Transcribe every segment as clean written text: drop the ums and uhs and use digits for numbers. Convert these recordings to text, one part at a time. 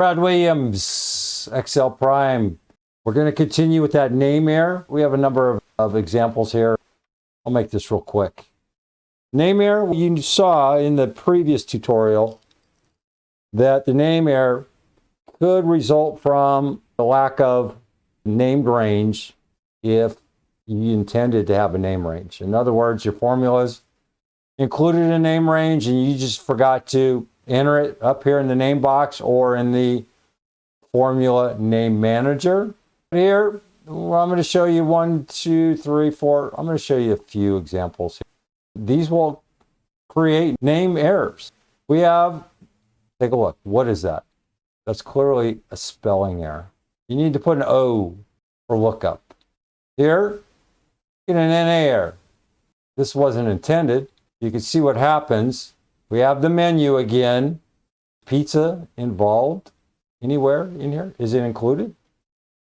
Brad Williams, Excel Prime. We're going to continue with that name error. We have a number of examples here. I'll make this real quick. Name error, you saw in the previous tutorial that the name error could result from the lack of named range if you intended to have a name range. In other words, your formulas included a name range and you just forgot to enter it up here in the name box or in the formula name manager. Here, well, I'm going to show you 1, 2, 3, 4. I'm going to show you a few examples here. These will create name errors. We have, take a look. What is that? That's clearly a spelling error. You need to put an O for lookup. Here, get an NA error. This wasn't intended. You can see what happens. We have the menu again. Pizza involved anywhere in here? Is it included?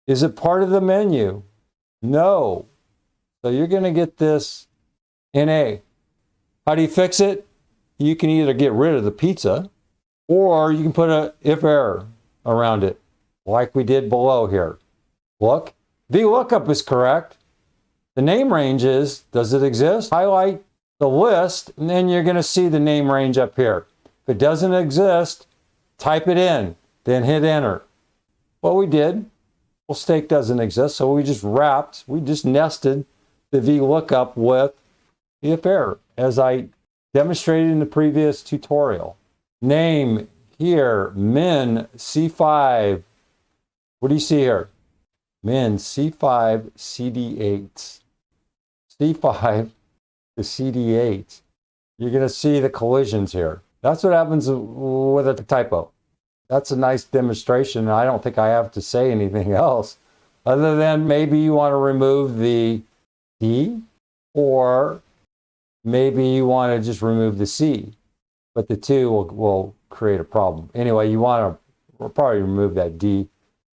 Is it part of the menu? No. So you're going to get this NA. How do you fix it? You can either get rid of the pizza or you can put a if error around it like we did below here. Look, VLOOKUP is correct. The name range is, does it exist? Highlight the list and then you're going to see the name range up here. If it doesn't exist, type it in, then hit enter. What we did, well, steak doesn't exist, so we just nested the VLOOKUP with the if error, as I demonstrated in the previous tutorial. Name here, min C5. What do you see here? Min C5 CD8. C5 to CD8. You're going to see the collisions here. That's what happens with a typo. That's a nice demonstration. I don't think I have to say anything else other than maybe you want to remove the D or maybe you want to just remove the C, but the two will create a problem. Anyway, you want to probably remove that D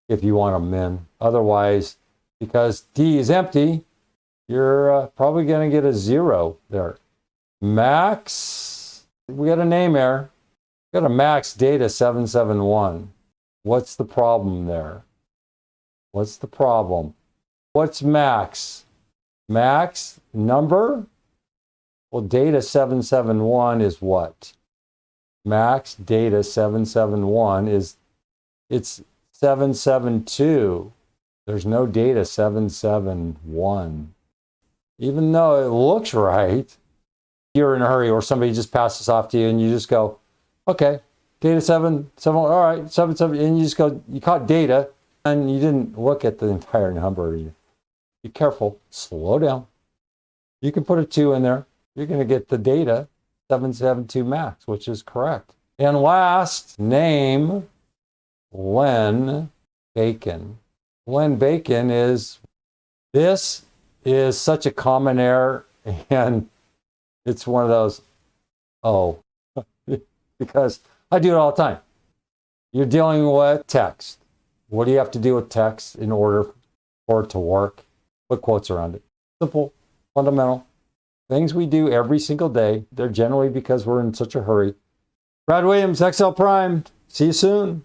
if you want a min. Otherwise, because D is empty, you're probably going to get a 0 there. Max, we got a name error. Got a max data 771. What's the problem there? What's the problem? What's max? Max number? Well, data 771 is what? Max data 771 is, it's 772. There's no data 771. Even though it looks right, you're in a hurry or somebody just passes off to you and you just go, okay, data 7, all right, 7, and you just go, you caught data and you didn't look at the entire number. Be careful, slow down. You can put a 2 in there. You're going to get the data 772 max, which is correct. And last, name Len Bacon. Len Bacon is, this is such a common error and it's one of those, oh, because I do it all the time. You're dealing with text. What do you have to do with text in order for it to work? Put quotes around it. Simple, fundamental things we do every single day. They're generally because we're in such a hurry. Brad Williams, Excel Prime. See you soon.